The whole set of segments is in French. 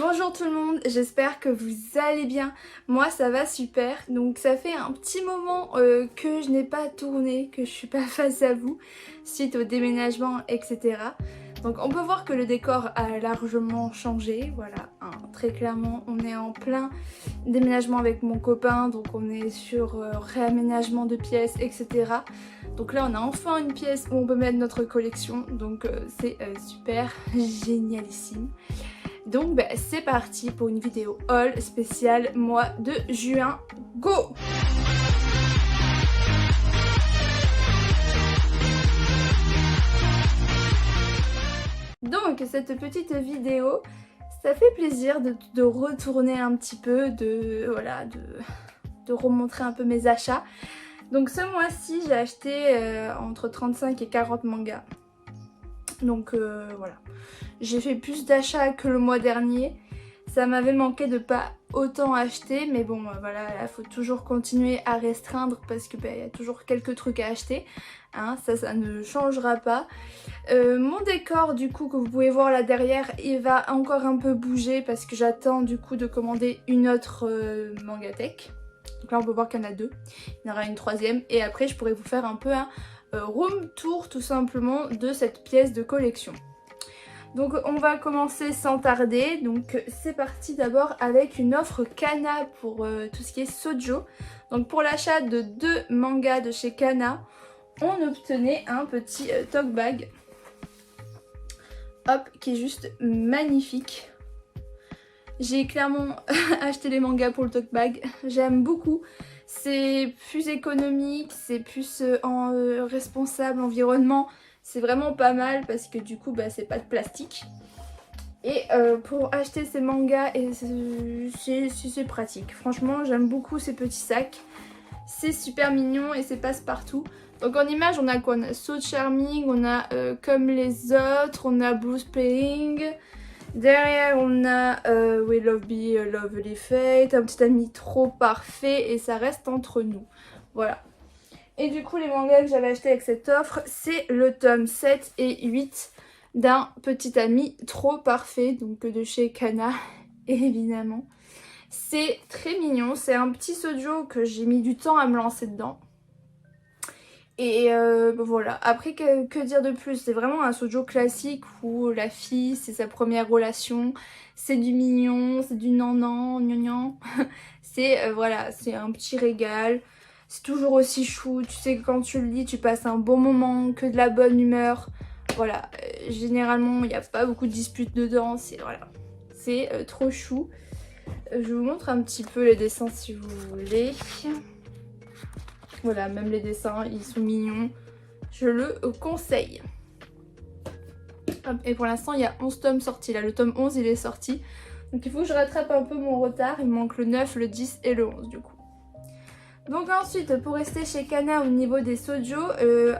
Bonjour tout le monde, j'espère que vous allez bien. Moi ça va super, donc ça fait un petit moment que je n'ai pas tourné, que je suis pas face à vous suite au déménagement etc. Donc on peut voir que le décor a largement changé, voilà, hein, très clairement on est en plein déménagement avec mon copain, donc on est sur réaménagement de pièces etc. Donc là on a enfin une pièce où on peut mettre notre collection, donc c'est super génialissime. Donc bah, c'est parti pour une vidéo haul spéciale mois de juin. Go! Donc cette petite vidéo, ça fait plaisir de retourner un petit peu, de remontrer un peu mes achats. Donc ce mois-ci j'ai acheté entre 35 et 40 mangas. Donc voilà. J'ai fait plus d'achats que le mois dernier. Ça m'avait manqué de pas autant acheter, mais bon voilà, il faut toujours continuer à restreindre parce que y a toujours quelques trucs à acheter. Hein, ça ne changera pas. Mon décor du coup que vous pouvez voir là derrière, il va encore un peu bouger parce que j'attends du coup de commander une autre Mangatech. Donc là on peut voir qu'il y en a deux. Il y en aura une troisième et après je pourrais vous faire un peu un room tour tout simplement de cette pièce de collection. Donc on va commencer sans tarder, donc c'est parti d'abord avec une offre Kana pour tout ce qui est Sojo. Donc pour l'achat de 2 mangas de chez Kana, on obtenait un petit tote bag, hop, qui est juste magnifique. J'ai clairement acheté les mangas pour le tote bag, j'aime beaucoup. C'est plus économique, c'est plus responsable environnement. C'est vraiment pas mal parce que du coup bah, c'est pas de plastique. Et pour acheter ces mangas, c'est pratique. Franchement j'aime beaucoup ces petits sacs. C'est super mignon et c'est passe-partout. Donc en image on a quoi? On a So Charming, on a Comme les autres, on a Blue Spelling. Derrière on a We Love Be Lovely Fate, un petit ami trop parfait et ça reste entre nous. Voilà. Et du coup les mangas que j'avais acheté avec cette offre, c'est le tome 7 et 8 d'un petit ami trop parfait, donc de chez Kana évidemment. C'est très mignon, c'est un petit shoujo que j'ai mis du temps à me lancer dedans. Et voilà, après que dire de plus, c'est vraiment un shoujo classique où la fille c'est sa première relation, c'est du mignon, c'est du nan-nan, gnangnan. C'est voilà, c'est un petit régal. C'est toujours aussi chou, tu sais que quand tu le lis, tu passes un bon moment, que de la bonne humeur. Voilà, généralement, il n'y a pas beaucoup de disputes dedans, c'est voilà, c'est trop chou. Je vous montre un petit peu les dessins si vous voulez. Voilà, même les dessins, ils sont mignons. Je le conseille. Hop, et pour l'instant, il y a 11 tomes sortis. Là, le tome 11, il est sorti. Donc il faut que je rattrape un peu mon retard. Il me manque le 9, le 10 et le 11 du coup. Donc ensuite, pour rester chez Kana au niveau des shoujo,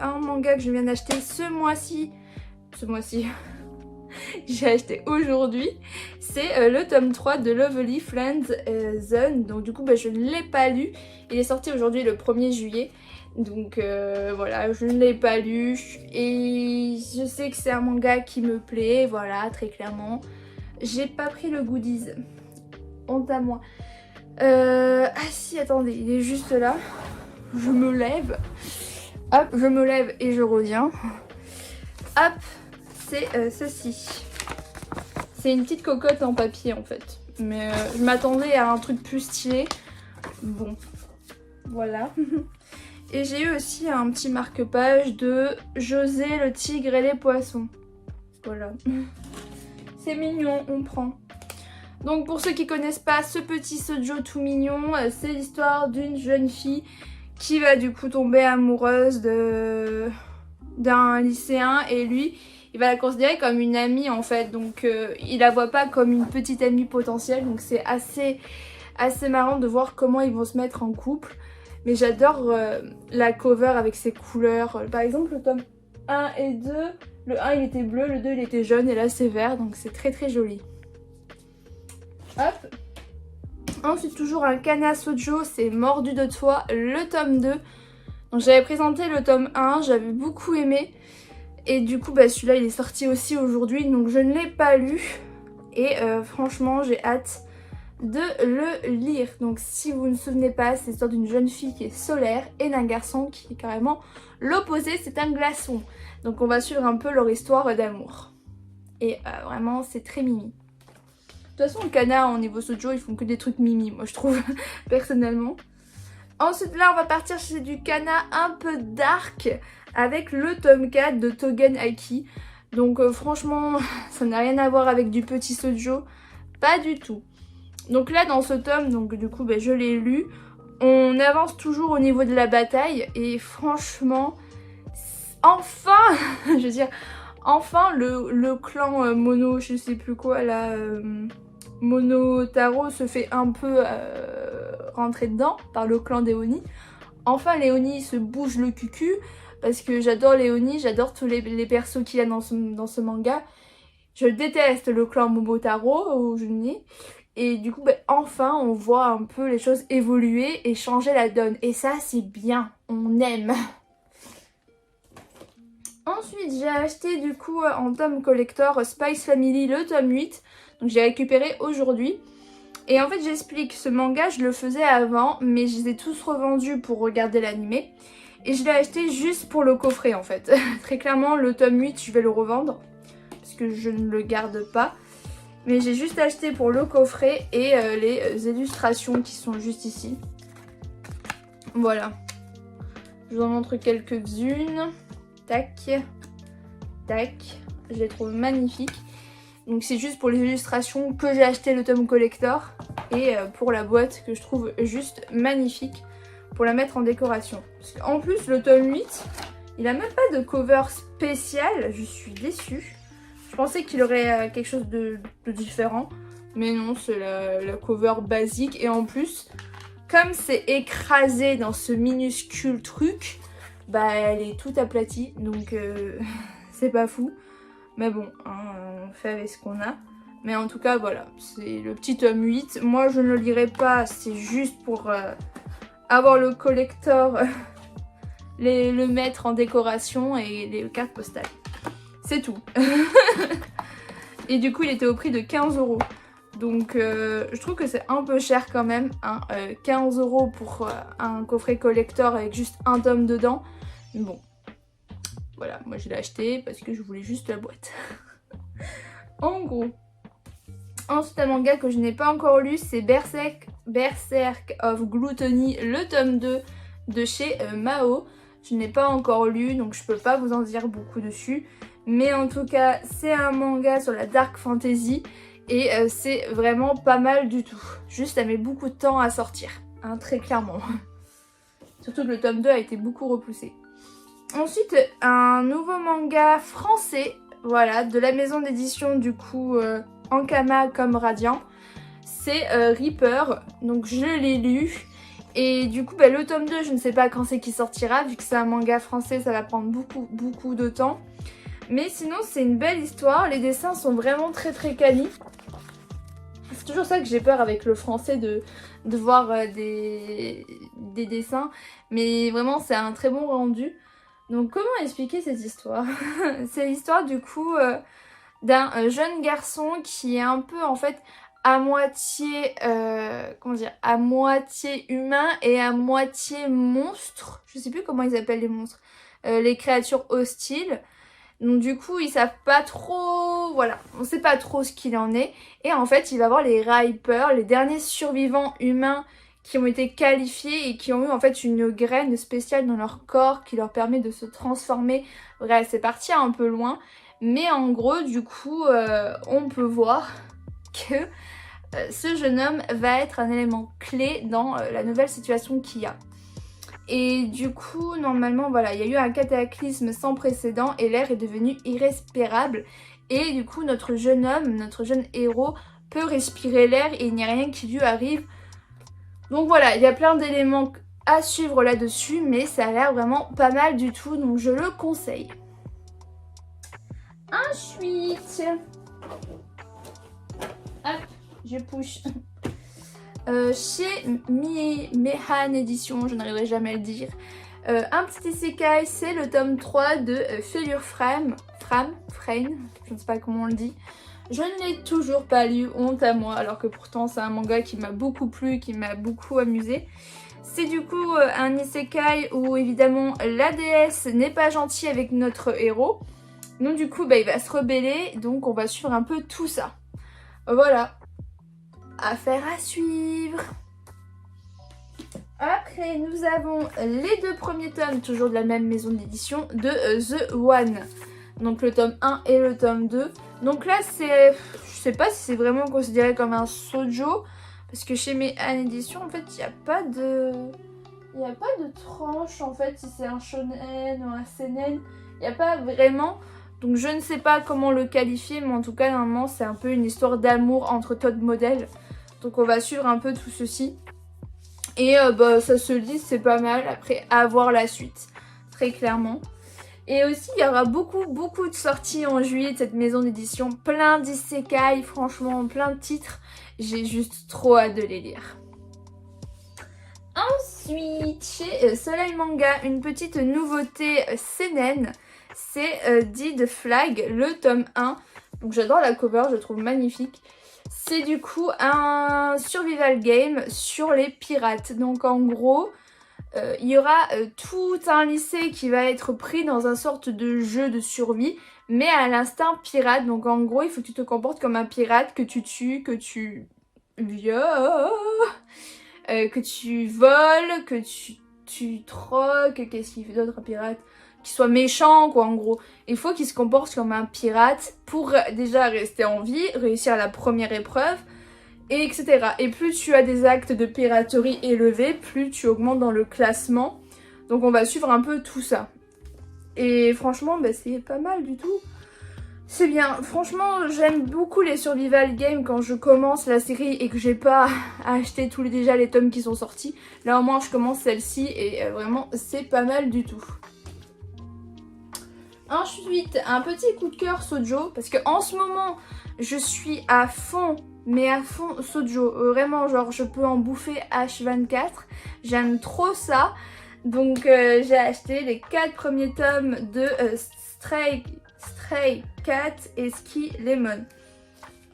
un manga que je viens d'acheter ce mois-ci, j'ai acheté aujourd'hui, c'est le tome 3 de Lovely Friends Zone. Donc du coup, je ne l'ai pas lu. Il est sorti aujourd'hui le 1er juillet. Donc voilà, je ne l'ai pas lu et je sais que c'est un manga qui me plaît, voilà, très clairement. J'ai pas pris le goodies, honte à moi. Ah si, attendez, il est juste là. Je me lève. Hop, je me lève et je reviens. Hop, c'est ceci. C'est une petite cocotte en papier en fait. Mais je m'attendais à un truc plus stylé. Bon, voilà. Et j'ai eu aussi un petit marque-page de José le tigre et les poissons. Voilà. C'est mignon, on prend. Donc pour ceux qui connaissent pas ce petit shoujo tout mignon, c'est l'histoire d'une jeune fille qui va du coup tomber amoureuse d'un lycéen et lui il va la considérer comme une amie en fait, donc il la voit pas comme une petite amie potentielle, donc c'est assez marrant de voir comment ils vont se mettre en couple. Mais j'adore la cover avec ses couleurs, par exemple le tome 1 et 2, le 1 il était bleu, le 2 il était jaune et là c'est vert, donc c'est très très joli. Hop. Ensuite toujours un Kana shoujo, c'est Mordu de toi, le tome 2. Donc j'avais présenté le tome 1, j'avais beaucoup aimé. Et du coup celui-là il est sorti aussi aujourd'hui, donc je ne l'ai pas lu. et franchement j'ai hâte de le lire. Donc si vous ne vous souvenez pas, c'est l'histoire d'une jeune fille qui est solaire et d'un garçon qui est carrément l'opposé, c'est un glaçon. Donc on va suivre un peu leur histoire d'amour. Et vraiment c'est très mimi. De toute façon le Kana au niveau shoujo ils font que des trucs mimi moi je trouve personnellement. Ensuite là on va partir chez du Kana un peu dark avec le tome 4 de Togen Aiki. Donc franchement ça n'a rien à voir avec du petit shoujo, pas du tout. Donc là dans ce tome, donc du coup je l'ai lu, on avance toujours au niveau de la bataille et franchement, enfin, je veux dire, enfin le clan Mono, je sais plus quoi là, Monotaro se fait un peu rentrer dedans par le clan des Oni. Enfin Léonie se bouge le cucu parce que j'adore Léonie, j'adore tous les persos qu'il y a dans ce manga. Je déteste le clan Momotaro au Junie. Et du coup, enfin, on voit un peu les choses évoluer et changer la donne. Et ça, c'est bien. On aime. Ensuite, j'ai acheté du coup en tome collector Spice Family, le tome 8. Donc, j'ai récupéré aujourd'hui. Et en fait, j'explique. Ce manga, je le faisais avant, mais je les ai tous revendus pour regarder l'animé. Et je l'ai acheté juste pour le coffret, en fait. Très clairement, le tome 8, je vais le revendre. Parce que je ne le garde pas. Mais j'ai juste acheté pour le coffret et les illustrations qui sont juste ici. Voilà. Je vous en montre quelques-unes. Tac. Tac. Je les trouve magnifiques. Donc c'est juste pour les illustrations que j'ai acheté le tome collector. Et pour la boîte que je trouve juste magnifique. Pour la mettre en décoration. En plus le tome 8, il a même pas de cover spécial. Je suis déçue. Je pensais qu'il aurait quelque chose de différent, mais non, c'est la cover basique. Et en plus, comme c'est écrasé dans ce minuscule truc, elle est toute aplatie, donc c'est pas fou. Mais bon, hein, on fait avec ce qu'on a. Mais en tout cas, voilà, c'est le petit tome 8. Moi, je ne le lirai pas, c'est juste pour avoir le collector, le mettre en décoration et les cartes postales. C'est tout. Et du coup, il était au prix de 15 €. Donc, je trouve que c'est un peu cher quand même. Hein. 15 € pour un coffret collector avec juste un tome dedans. Mais bon, voilà, moi je l'ai acheté parce que je voulais juste la boîte. En gros. Ensuite, un manga que je n'ai pas encore lu, c'est Berserk of Gluttony, le tome 2 de chez Mao. Je n'ai pas encore lu, donc je peux pas vous en dire beaucoup dessus. Mais en tout cas, c'est un manga sur la dark fantasy et c'est vraiment pas mal du tout. Juste, ça met beaucoup de temps à sortir, hein, très clairement. Surtout que le tome 2 a été beaucoup repoussé. Ensuite, un nouveau manga français, voilà, de la maison d'édition du coup Ankama comme Radiant. C'est Reaper, donc je l'ai lu. Et du coup, le tome 2, je ne sais pas quand c'est qu'il sortira, vu que c'est un manga français, ça va prendre beaucoup de temps. Mais sinon, c'est une belle histoire, les dessins sont vraiment très quali. C'est toujours ça que j'ai peur avec le français, de voir des dessins. Mais vraiment, c'est un très bon rendu. Donc, comment expliquer cette histoire? C'est l'histoire du coup d'un jeune garçon qui est un peu en fait à moitié, à moitié humain et à moitié monstre. Je sais plus comment ils appellent les monstres. Les créatures hostiles. Donc du coup ils savent pas trop, voilà, on sait pas trop ce qu'il en est. Et en fait il va voir les Reapers, les derniers survivants humains qui ont été qualifiés et qui ont eu en fait une graine spéciale dans leur corps qui leur permet de se transformer. Bref, c'est parti un peu loin. Mais en gros du coup on peut voir que ce jeune homme va être un élément clé dans la nouvelle situation qu'il y a. Et du coup, normalement, voilà, il y a eu un cataclysme sans précédent et l'air est devenu irrespirable. Et du coup, notre jeune homme, notre jeune héros peut respirer l'air et il n'y a rien qui lui arrive. Donc voilà, il y a plein d'éléments à suivre là-dessus, mais ça a l'air vraiment pas mal du tout, donc je le conseille. Ensuite, hop, je push. Chez Mehan Édition, je n'arriverai jamais à le dire, un petit isekai, c'est le tome 3 de Failure Frame, je ne sais pas comment on le dit. Je ne l'ai toujours pas lu, honte à moi, alors que pourtant c'est un manga qui m'a beaucoup plu, qui m'a beaucoup amusé. C'est du coup un isekai où évidemment la déesse n'est pas gentille avec notre héros. Donc du coup il va se rebeller, donc on va suivre un peu tout ça. Voilà, affaire à suivre. Après nous avons les 2 premiers tomes, toujours de la même maison d'édition, de The One. Donc le tome 1 et le tome 2. Donc là c'est, je sais pas si c'est vraiment considéré comme un shoujo, parce que chez Méan Édition en fait il n'y a pas de... Il n'y a pas de tranche en fait, si c'est un shonen ou un seinen, il n'y a pas vraiment. Donc je ne sais pas comment le qualifier, mais en tout cas normalement c'est un peu une histoire d'amour entre top modèles. Donc on va suivre un peu tout ceci. Et ça se lit, c'est pas mal, après à voir la suite, très clairement. Et aussi il y aura beaucoup de sorties en juillet de cette maison d'édition, plein d'isekai, franchement plein de titres. J'ai juste trop hâte de les lire. Ensuite, chez Soleil Manga, une petite nouveauté seinen, c'est Dead Flag, le tome 1. Donc j'adore la cover, je la trouve magnifique. C'est du coup un survival game sur les pirates. Donc en gros, il y aura tout un lycée qui va être pris dans un sorte de jeu de survie, mais à l'instinct pirate. Donc en gros, il faut que tu te comportes comme un pirate, que tu tues, que tu violes... que tu voles, que tu troques, qu'est-ce qu'il fait d'autre un pirate? Qu'il soit méchant quoi en gros. Il faut qu'il se comporte comme un pirate pour déjà rester en vie, réussir la première épreuve, et etc. Et plus tu as des actes de piraterie élevés, plus tu augmentes dans le classement. Donc on va suivre un peu tout ça. Et franchement c'est pas mal du tout. C'est bien, franchement j'aime beaucoup les survival games quand je commence la série et que j'ai pas à acheter déjà les tomes qui sont sortis. Là au moins je commence celle-ci et vraiment c'est pas mal du tout. Ensuite un petit coup de cœur shoujo parce que en ce moment je suis à fond, mais à fond shoujo. Vraiment genre je peux en bouffer H24, j'aime trop ça. Donc j'ai acheté les 4 premiers tomes de Stray Cat et Ski Lemon.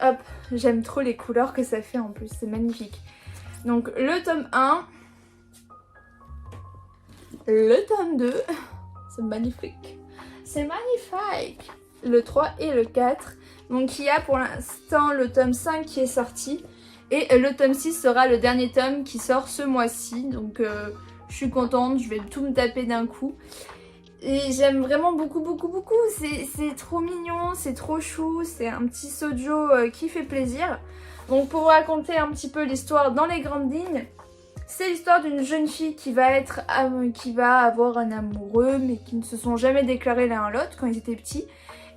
Hop, j'aime trop les couleurs que ça fait en plus, c'est magnifique. Donc le tome 1, le tome 2, c'est magnifique. C'est magnifique. Le 3 et le 4. Donc il y a pour l'instant le tome 5 qui est sorti. Et le tome 6 sera le dernier tome qui sort ce mois-ci. Donc je suis contente, je vais tout me taper d'un coup. Et j'aime vraiment beaucoup, c'est trop mignon, c'est trop chou, c'est un petit shoujo qui fait plaisir. Donc pour raconter un petit peu l'histoire dans les grandes lignes, c'est l'histoire d'une jeune fille qui va avoir un amoureux mais qui ne se sont jamais déclarés l'un à l'autre quand ils étaient petits.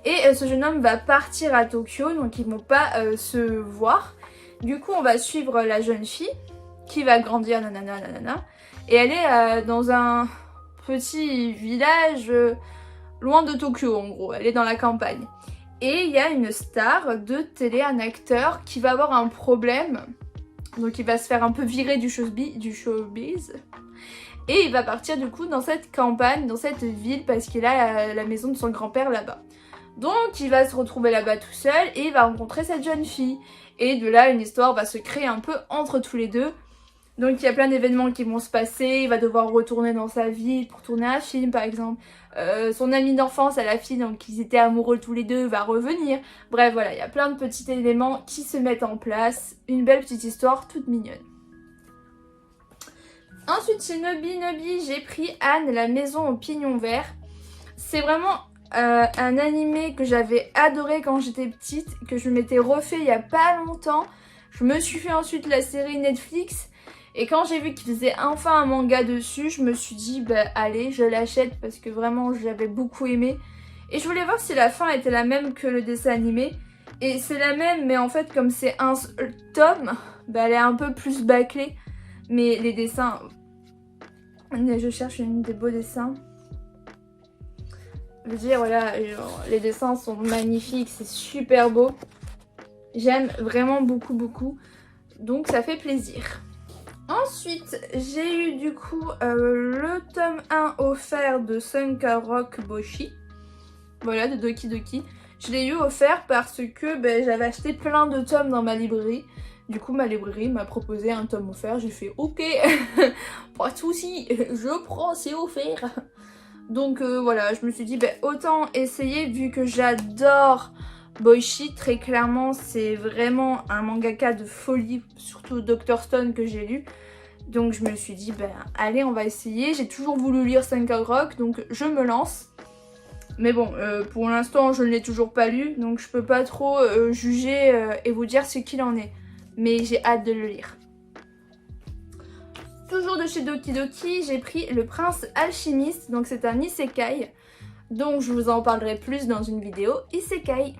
Et ce jeune homme va partir à Tokyo, donc ils vont pas se voir. Du coup on va suivre la jeune fille qui va grandir, nanana, nanana. Et elle est dans un petit village loin de Tokyo en gros, elle est dans la campagne. Et il y a une star de télé, un acteur qui va avoir un problème, donc il va se faire un peu virer du showbiz. Et il va partir du coup dans cette campagne, dans cette ville, parce qu'il a la maison de son grand-père là-bas. Donc il va se retrouver là-bas tout seul et il va rencontrer cette jeune fille. Et de là une histoire va se créer un peu entre tous les deux. Donc il y a plein d'événements qui vont se passer, il va devoir retourner dans sa ville pour tourner un film par exemple. Son ami d'enfance à la fille, donc ils étaient amoureux tous les deux, va revenir. Bref voilà, il y a plein de petits éléments qui se mettent en place. Une belle petite histoire toute mignonne. Ensuite chez Nobi, j'ai pris Anne, la maison au pignon vert. C'est vraiment un animé que j'avais adoré quand j'étais petite, que je m'étais refait il y a pas longtemps. Je me suis fait ensuite la série Netflix. Et quand j'ai vu qu'ils faisaient enfin un manga dessus, je me suis dit, bah allez, je l'achète parce que vraiment j'avais beaucoup aimé. Et je voulais voir si la fin était la même que le dessin animé. Et c'est la même, mais en fait comme c'est un tome, bah elle est un peu plus bâclée. Mais les dessins... Je cherche une des beaux dessins. Je veux dire, voilà, genre, les dessins sont magnifiques, c'est super beau. J'aime vraiment beaucoup. Donc ça fait plaisir. Ensuite, j'ai eu du coup le tome 1 offert de Sunka Rock Boshi. Voilà, de Doki Doki. Je l'ai eu offert parce que j'avais acheté plein de tomes dans ma librairie. Du coup ma librairie m'a proposé un tome offert, j'ai fait ok, pas de soucis, je prends, c'est offert. Donc voilà, je me suis dit autant essayer vu que j'adore Boichi, très clairement c'est vraiment un mangaka de folie, surtout Dr Stone que j'ai lu. Donc je me suis dit allez on va essayer, j'ai toujours voulu lire Senka Rock donc je me lance. Mais bon, pour l'instant je ne l'ai toujours pas lu donc je peux pas trop juger et vous dire ce qu'il en est. Mais j'ai hâte de le lire. Toujours de chez Doki Doki, j'ai pris Le Prince Alchimiste, donc c'est un isekai. Donc je vous en parlerai plus dans une vidéo isekai.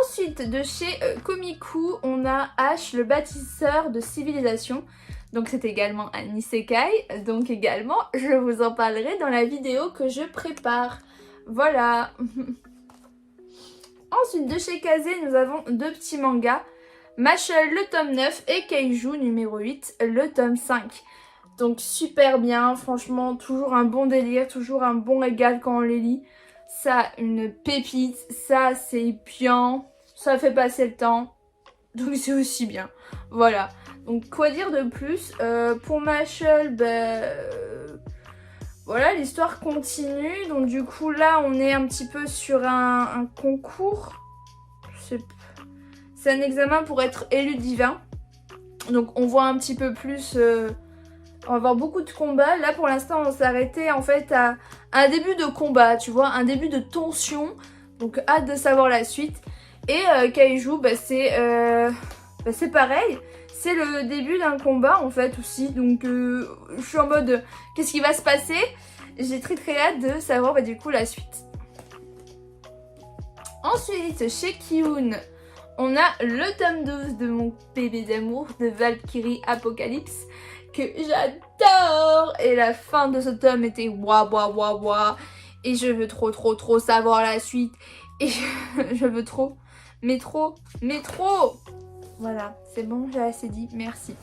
Ensuite, de chez Komiku, on a H, le bâtisseur de civilisation. Donc c'est également un isekai, donc également je vous en parlerai dans la vidéo que je prépare. Voilà. Ensuite, de chez Kaze, nous avons deux petits mangas. Mashle, le tome 9 et Kaiju numéro 8, le tome 5. Donc super bien, franchement, toujours un bon délire, toujours un bon régal quand on les lit. Ça, une pépite, ça c'est bien, ça fait passer le temps, donc c'est aussi bien. Voilà, donc quoi dire de plus pour Mashle, voilà, l'histoire continue. Donc du coup là on est un petit peu sur un concours. C'est un examen pour être élu divin. Donc on voit un petit peu plus, on va avoir beaucoup de combats. Là pour l'instant on s'est arrêté en fait à un début de combat, tu vois, un début de tension. Donc hâte de savoir la suite. Et Kaiju, c'est pareil. C'est le début d'un combat en fait aussi. Donc je suis en mode qu'est-ce qui va se passer? J'ai très hâte de savoir du coup la suite. Ensuite chez Kiun, on a le tome 12 de mon bébé d'amour de Valkyrie Apocalypse que j'adore. Et la fin de ce tome était waouh. Et je veux trop savoir la suite. Et je veux trop, mais trop. Voilà, c'est bon, j'ai assez dit, merci.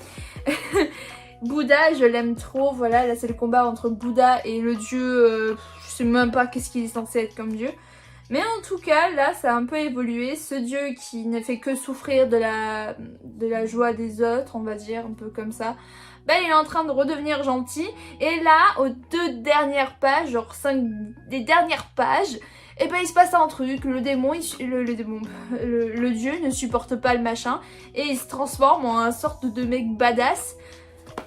Bouddha, je l'aime trop, voilà, là c'est le combat entre Bouddha et le dieu, je sais même pas qu'est-ce qu'il est censé être comme dieu. Mais en tout cas, là, ça a un peu évolué. Ce dieu qui ne fait que souffrir de la joie des autres, on va dire, un peu comme ça, il est en train de redevenir gentil. Et là, aux deux dernières pages, genre 5 des dernières pages, il se passe un truc. Le démon, le dieu ne supporte pas le machin. Et il se transforme en un sorte de mec badass.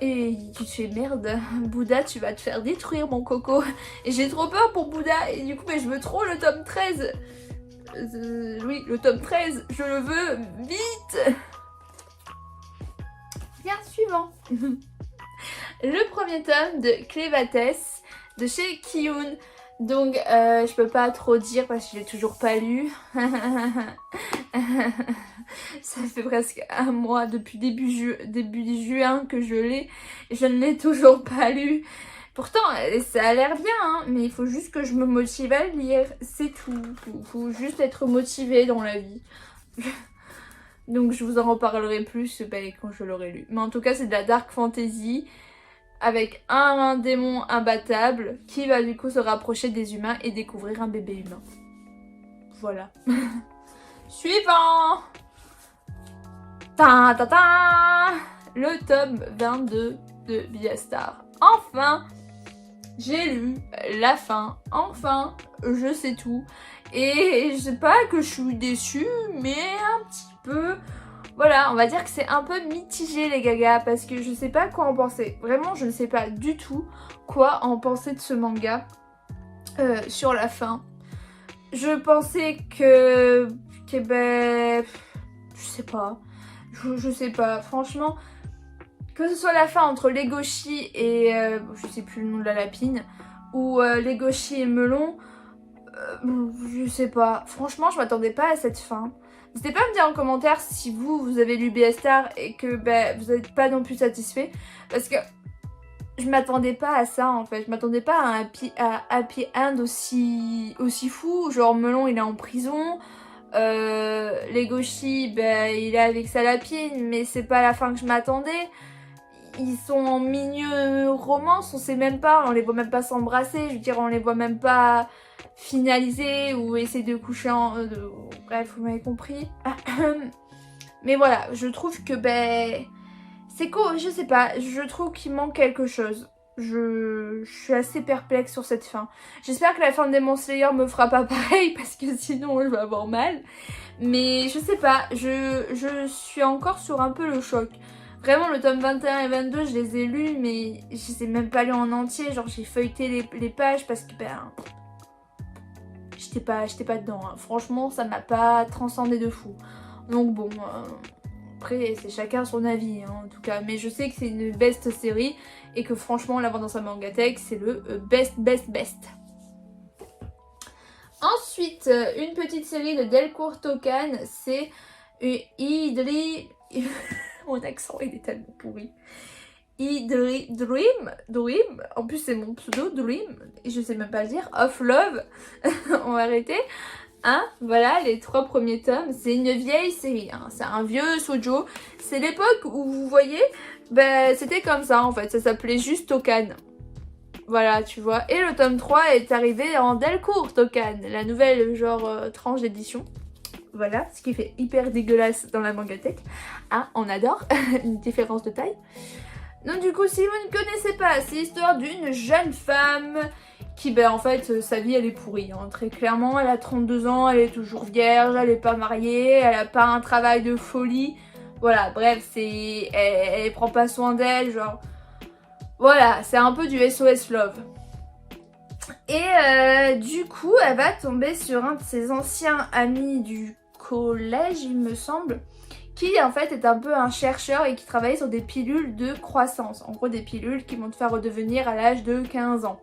Et tu te fais merde, Bouddha, tu vas te faire détruire mon coco. Et j'ai trop peur pour Bouddha. Et du coup, je veux trop le tome 13. Oui, le tome 13, je le veux vite. Bien, suivant. Le premier tome de Clévatès de chez Kiun. Donc, je peux pas trop dire parce que je l'ai toujours pas lu. Ça fait presque un mois depuis début juin que je l'ai. Je ne l'ai toujours pas lu. Pourtant, ça a l'air bien, hein, mais il faut juste que je me motive à le lire. C'est tout. Faut juste être motivé dans la vie. Donc, je vous en reparlerai plus quand je l'aurai lu. Mais en tout cas, c'est de la dark fantasy. Avec un démon imbattable qui va du coup se rapprocher des humains et découvrir un bébé humain. Voilà. Suivant. Le tome 22 de Beastar. Enfin, j'ai lu la fin. Enfin, je sais tout. Et je sais pas que je suis déçue, mais un petit peu... Voilà, on va dire que c'est un peu mitigé les gagas parce que je sais pas quoi en penser. Vraiment, je ne sais pas du tout quoi en penser de ce manga sur la fin. Je pensais que je sais pas. Je sais pas. Franchement, que ce soit la fin entre Legoshi et je sais plus le nom de la lapine ou Legoshi et Melon, je sais pas. Franchement, je m'attendais pas à cette fin. N'hésitez pas à me dire en commentaire si vous avez lu Beastar et que vous n'êtes pas non plus satisfait. Parce que je m'attendais pas à ça en fait. Je m'attendais pas à un happy end aussi fou. Genre Melon il est en prison. Legoshi il est avec sa lapine. Mais c'est pas la fin que je m'attendais. Ils sont en milieu romance, on sait même pas. On les voit même pas s'embrasser. Je veux dire on les voit même pas finaliser ou essayer de coucher en... bref, vous m'avez compris. Mais voilà, je trouve que c'est cool, je sais pas, je trouve qu'il manque quelque chose. Je suis assez perplexe sur cette fin. J'espère que la fin de Demon Slayer me fera pas pareil parce que sinon je vais avoir mal. Mais je sais pas, je suis encore sur un peu le choc. Vraiment le tome 21 et 22 je les ai lus mais je les ai même pas lus en entier. Genre j'ai feuilleté les pages parce que j'étais pas dedans. Hein. Franchement ça m'a pas transcendé de fou. Donc bon... Après, c'est chacun son avis, hein, en tout cas. Mais je sais que c'est une best série et que franchement, l'avoir dans sa mangatech, c'est le best. Ensuite, une petite série de Delcourt Tokan, c'est Idri... Mon accent, il est tellement pourri. Dream, en plus c'est mon pseudo, Dream, et je sais même pas le dire, of Love, on va arrêter. Hein, voilà, les 3 premiers tomes, c'est une vieille série, hein. C'est un vieux shoujo. C'est l'époque où vous voyez, c'était comme ça en fait, ça s'appelait juste Tokan. Voilà, tu vois. Et le tome 3 est arrivé en Delcourt Tokan, la nouvelle genre tranche d'édition. Voilà, ce qui fait hyper dégueulasse dans la mangatech. Ah, on adore, une différence de taille. Donc du coup, si vous ne connaissez pas, c'est l'histoire d'une jeune femme qui, en fait, sa vie elle est pourrie. Hein. Très clairement, elle a 32 ans, elle est toujours vierge, elle est pas mariée, elle a pas un travail de folie. Voilà, bref, elle prend pas soin d'elle, genre... Voilà, c'est un peu du SOS Love. Et du coup, elle va tomber sur un de ses anciens amis du collège, il me semble, qui en fait est un peu un chercheur et qui travaille sur des pilules de croissance. En gros des pilules qui vont te faire redevenir à l'âge de 15 ans.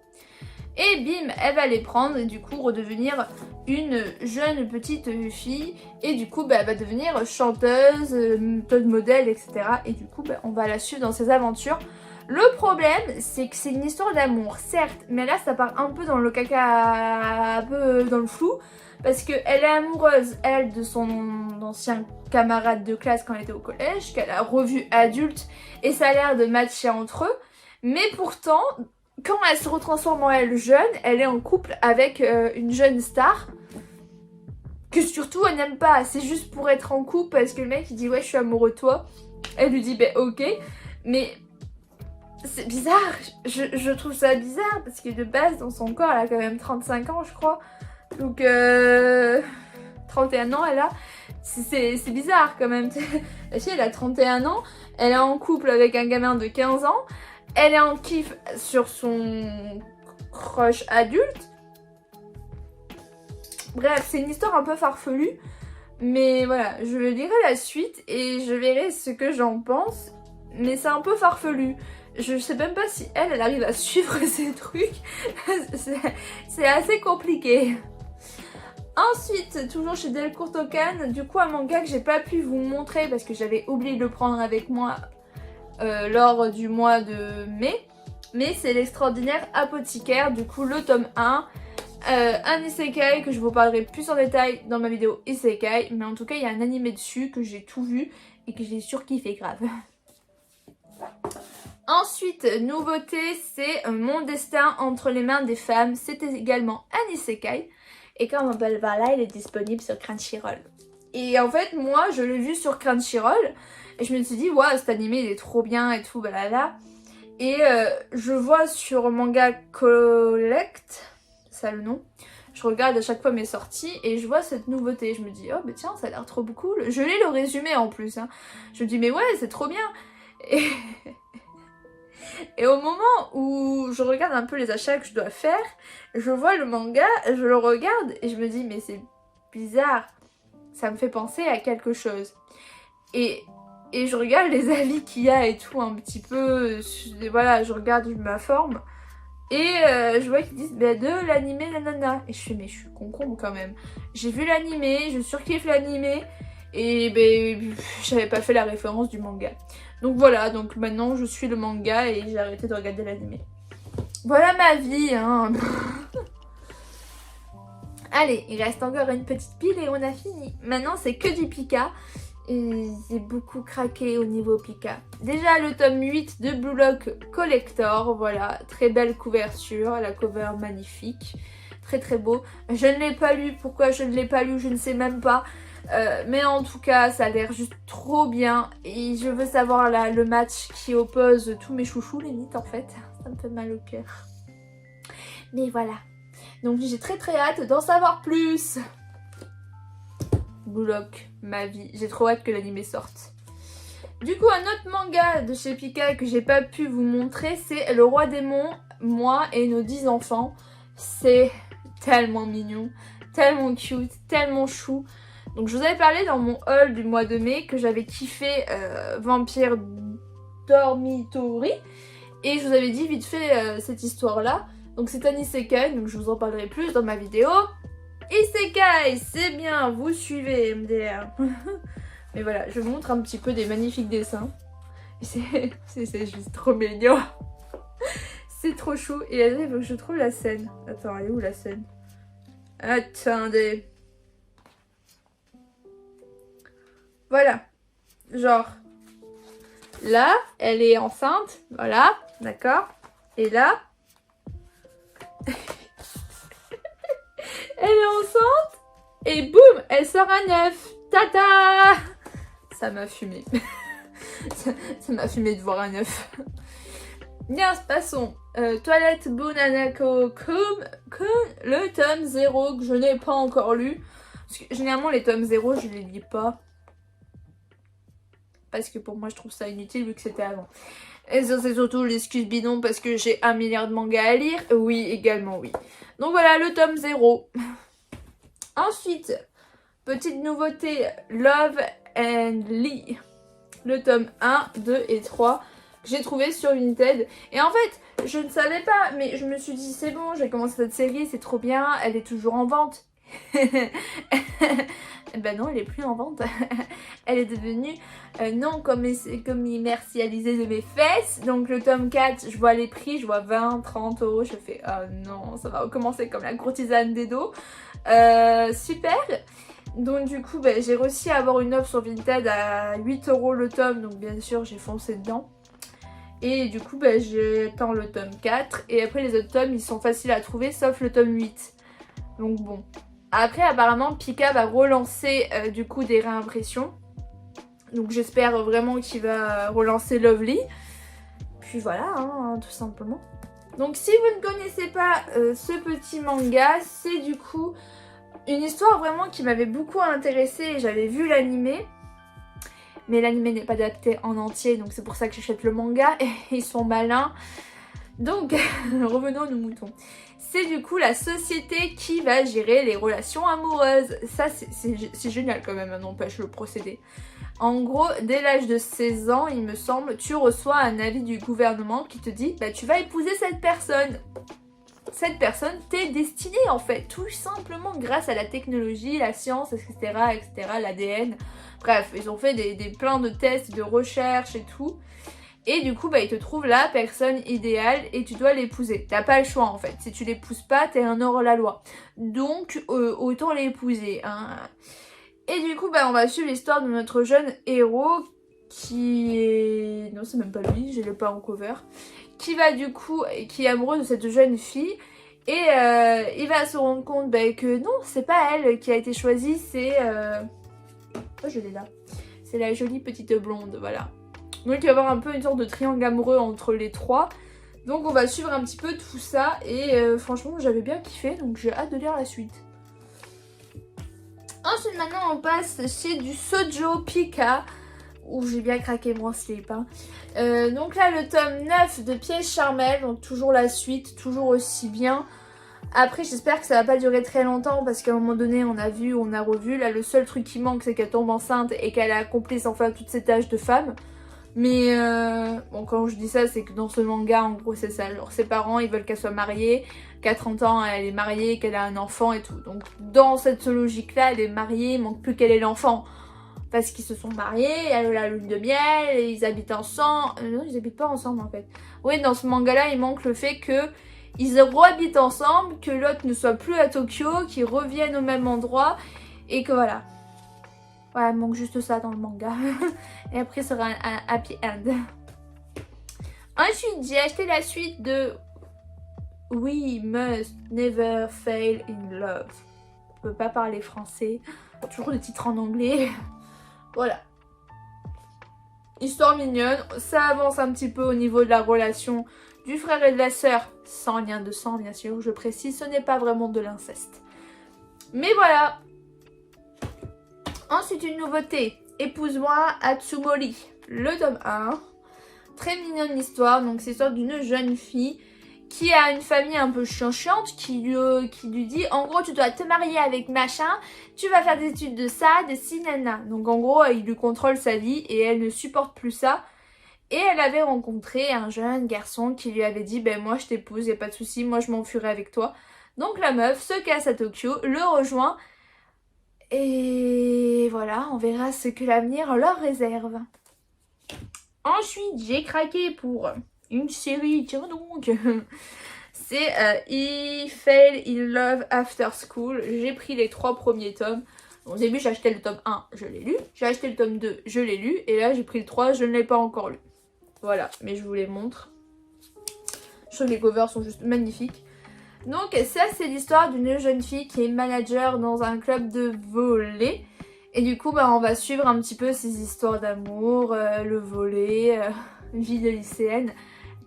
Et bim, elle va les prendre et du coup redevenir une jeune petite fille. Et du coup elle va devenir chanteuse, modèle, etc. Et du coup on va la suivre dans ses aventures. Le problème, c'est que c'est une histoire d'amour, certes, mais là ça part un peu dans le caca, un peu dans le flou. Parce qu'elle est amoureuse, elle, de son ancien camarade de classe quand elle était au collège, qu'elle a revu adulte, et ça a l'air de matcher entre eux. Mais pourtant, quand elle se retransforme en elle jeune, elle est en couple avec une jeune star, que surtout elle n'aime pas. C'est juste pour être en couple, parce que le mec il dit ouais je suis amoureux de toi. Elle lui dit ok, mais... C'est bizarre, je trouve ça bizarre, parce que de base, dans son corps, elle a quand même 35 ans, je crois. Donc, 31 ans, elle a. C'est bizarre quand même. La fille, elle a 31 ans, elle est en couple avec un gamin de 15 ans, elle est en kiff sur son crush adulte. Bref, c'est une histoire un peu farfelue, mais voilà, je lirai la suite et je verrai ce que j'en pense, mais c'est un peu farfelu. Je sais même pas si elle arrive à suivre ces trucs, c'est assez compliqué. Ensuite, toujours chez Delcourt Tokan, du coup un manga que j'ai pas pu vous montrer parce que j'avais oublié de le prendre avec moi lors du mois de mai. Mais c'est l'extraordinaire apothicaire, du coup le tome 1. Un isekai que je vous parlerai plus en détail dans ma vidéo isekai. Mais en tout cas il y a un animé dessus que j'ai tout vu et que j'ai surkiffé grave. Ensuite, nouveauté, c'est Mon destin entre les mains des femmes. C'était également un isekai. Et comme on peut le voir là, il est disponible sur Crunchyroll. Et en fait, moi, je l'ai vu sur Crunchyroll. Et je me suis dit, waouh, cet animé, il est trop bien et tout, balala. Et je vois sur Manga Collect, c'est ça le nom. Je regarde à chaque fois mes sorties et je vois cette nouveauté. Je me dis, oh, mais tiens, ça a l'air trop cool. Je lis le résumé en plus. Hein. Je me dis, mais ouais, c'est trop bien. Et au moment où je regarde un peu les achats que je dois faire, je vois le manga, je le regarde et je me dis mais c'est bizarre, ça me fait penser à quelque chose. Et je regarde les avis qu'il y a et tout un petit peu, voilà, je regarde, je m'informe. Et je vois qu'ils disent de l'animé nanana. Et je fais mais je suis concombre quand même. J'ai vu l'animé, je surkiffe l'animé. Et j'avais pas fait la référence du manga. Donc voilà, donc maintenant je suis le manga et j'ai arrêté de regarder l'animé. Voilà ma vie, hein. Allez, il reste encore une petite pile et on a fini. Maintenant c'est que du Pika. Et j'ai beaucoup craqué au niveau Pika. Déjà le tome 8 de Blue Lock Collector, voilà, très belle couverture, la cover magnifique. très très beau. Je ne l'ai pas lu, pourquoi je ne l'ai pas lu je ne sais même pas. Mais en tout cas ça a l'air juste trop bien et je veux savoir le match qui oppose tous mes chouchous limite en fait. Ça me fait mal au cœur. Mais voilà. Donc j'ai très très hâte d'en savoir plus. Blue Lock, ma vie. J'ai trop hâte que l'anime sorte. Du coup un autre manga de chez Pika que j'ai pas pu vous montrer, c'est Le Roi Démon, moi et nos 10 enfants. C'est tellement mignon, tellement cute, tellement chou. Donc je vous avais parlé dans mon haul du mois de mai que j'avais kiffé Vampire Dormitory. Et je vous avais dit vite fait cette histoire là. Donc c'est un isekai, donc je vous en parlerai plus dans ma vidéo. Isekai, c'est bien, vous suivez MDR. Mais voilà, je vous montre un petit peu des magnifiques dessins. C'est juste trop mignon. C'est trop chou. Et là, il faut que je trouve la scène. Attends, elle est où la scène? Attendez. Voilà. Genre, là, elle est enceinte. Voilà, d'accord. Et là, elle est enceinte. Et boum, elle sort un œuf. Tata! Ça m'a fumé. ça m'a fumé de voir un œuf. Bien, passons. Toilette Bunanako Kun, le tome 0 que je n'ai pas encore lu. Parce que généralement les tomes 0 je les lis pas. Parce que pour moi je trouve ça inutile vu que c'était avant. Et ça c'est surtout l'excuse bidon parce que j'ai 1 milliard de mangas à lire. Oui, également oui. Donc voilà le tome 0. Ensuite, petite nouveauté, Love and Lee. Le tome 1, 2 et 3 que j'ai trouvé sur Vinted. Et en fait, je ne savais pas, mais je me suis dit c'est bon, j'ai commencé cette série, c'est trop bien, elle est toujours en vente. Ben non, elle est plus en vente. Elle est devenue non commercialisée de mes fesses. Donc le tome 4, je vois les prix, je vois 20, 30 euros. Je fais oh non, ça va recommencer comme la courtisane des dos. Super. Donc du coup, ben, j'ai réussi à avoir une offre sur Vinted à 8 euros le tome. Donc bien sûr, j'ai foncé dedans. Et du coup, ben, j'attends le tome 4. Et après, les autres tomes, ils sont faciles à trouver, sauf le tome 8. Donc bon. Après, apparemment, Pika va relancer du coup des réimpressions. Donc j'espère vraiment qu'il va relancer Lovely. Puis voilà, hein, tout simplement. Donc si vous ne connaissez pas ce petit manga, c'est du coup une histoire vraiment qui m'avait beaucoup intéressée. J'avais vu l'animé. Mais l'animé n'est pas adapté en entier, donc c'est pour ça que j'achète le manga. Et ils sont malins. Donc, revenons à nos moutons. C'est du coup la société qui va gérer les relations amoureuses. Ça, c'est génial quand même, n'empêche le procédé. En gros, dès l'âge de 16 ans, il me semble, tu reçois un avis du gouvernement qui te dit bah, tu vas épouser cette personne. Cette personne t'est destinée en fait, tout simplement grâce à la technologie, la science, etc., etc., l'ADN. Bref, ils ont fait plein de tests, de recherches et tout. Et du coup, bah, ils te trouvent la personne idéale et tu dois l'épouser. T'as pas le choix en fait. Si tu l'épouses pas, t'es un hors-la-loi. Donc, autant l'épouser. Hein. Et du coup, bah, on va suivre l'histoire de notre jeune héros qui est... Non, c'est même pas lui, je l'ai pas en cover. Qui va du coup, qui est amoureux de cette jeune fille. Et il va se rendre compte bah, que non, c'est pas elle qui a été choisie, c'est... Oh, je l'ai là. C'est la jolie petite blonde, voilà. Donc il va y avoir un peu une sorte de triangle amoureux entre les trois. Donc on va suivre un petit peu tout ça. Et franchement j'avais bien kiffé. Donc j'ai hâte de lire la suite. Ensuite maintenant on passe chez du Shoujo Pika. Où j'ai bien craqué mon slip. Hein. Donc là le tome 9 de Piège Charmel. Donc toujours la suite. Toujours aussi bien. Après j'espère que ça va pas durer très longtemps. Parce qu'à un moment donné on a vu, on a revu. Là le seul truc qui manque c'est qu'elle tombe enceinte. Et qu'elle a accompli enfin toutes ses tâches de femme. Mais bon, quand je dis ça, c'est que dans ce manga, en gros, c'est ça. Alors, ses parents, ils veulent qu'elle soit mariée. Qu'à 30 ans, elle est mariée, qu'elle a un enfant et tout. Donc, dans cette logique-là, elle est mariée, il manque plus qu'elle ait l'enfant. Parce qu'ils se sont mariés, elle a la lune de miel, et ils habitent ensemble. Non, ils habitent pas ensemble, en fait. Oui, dans ce manga-là, il manque le fait que ils rehabitent ensemble, que l'autre ne soit plus à Tokyo, qu'ils reviennent au même endroit, et que voilà. Ouais, il manque juste ça dans le manga. Et après, ce sera un happy end. Ensuite, j'ai acheté la suite de We must never fail in love. On peut pas parler français, toujours des titres en anglais. Voilà. Histoire mignonne, ça avance un petit peu au niveau de la relation du frère et de la sœur, sans lien de sang bien sûr, je précise, ce n'est pas vraiment de l'inceste. Mais voilà. Ensuite une nouveauté, Épouse-moi Atsumori, le tome 1. Très mignonne l'histoire, donc c'est l'histoire d'une jeune fille qui a une famille un peu chiante qui lui dit en gros tu dois te marier avec machin, tu vas faire des études de ça, de ci, nana. Donc en gros il lui contrôle sa vie et elle ne supporte plus ça. Et elle avait rencontré un jeune garçon qui lui avait dit ben moi je t'épouse, y a pas de souci, moi je m'enfuirai avec toi. Donc la meuf se casse à Tokyo, le rejoint et voilà, on verra ce que l'avenir leur réserve. Ensuite j'ai craqué pour une série, tiens donc. C'est He Fell in Love After School. J'ai pris les 3 premiers tomes. Au début j'ai acheté le tome 1, je l'ai lu. J'ai acheté le tome 2, je l'ai lu. Et là j'ai pris le 3, je ne l'ai pas encore lu. Voilà, mais je vous les montre. Je trouve que les covers sont juste magnifiques. Donc ça c'est l'histoire d'une jeune fille qui est manager dans un club de volley. Et du coup bah, on va suivre un petit peu ses histoires d'amour, le volley, vie de lycéenne.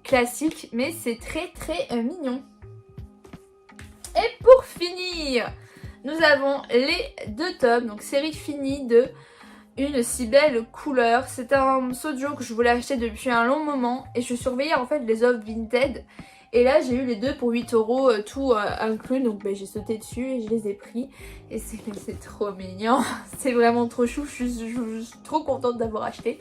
Classique, mais c'est très mignon. Et pour finir, nous avons les 2 tomes, donc série finie de Une si belle couleur. C'est un shoujo que je voulais acheter depuis un long moment et je surveillais en fait les offres Vinted. Et là j'ai eu les 2 pour 8 €, tout inclus, donc bah, j'ai sauté dessus et je les ai pris. Et c'est trop mignon, c'est vraiment trop chou, je suis trop contente d'avoir acheté.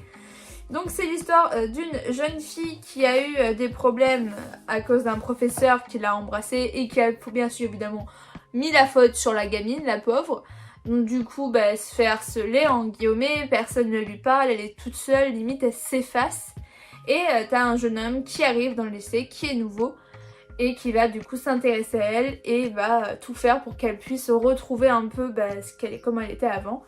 Donc c'est l'histoire d'une jeune fille qui a eu des problèmes à cause d'un professeur qui l'a embrassée et qui a bien sûr évidemment mis la faute sur la gamine, la pauvre. Donc du coup bah, elle se fait harceler en guillemets, personne ne lui parle, elle est toute seule, limite elle s'efface. Et t'as un jeune homme qui arrive dans le lycée, qui est nouveau et qui va du coup s'intéresser à elle et va tout faire pour qu'elle puisse retrouver un peu bah, comment elle était avant.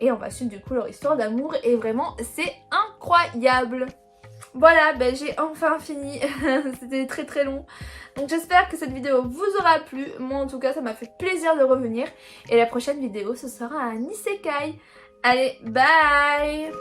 Et on va suivre du coup leur histoire d'amour et vraiment c'est incroyable. Voilà, ben j'ai enfin fini, c'était très long. Donc j'espère que cette vidéo vous aura plu. Moi en tout cas ça m'a fait plaisir de revenir. Et la prochaine vidéo ce sera un isekai. Allez, bye!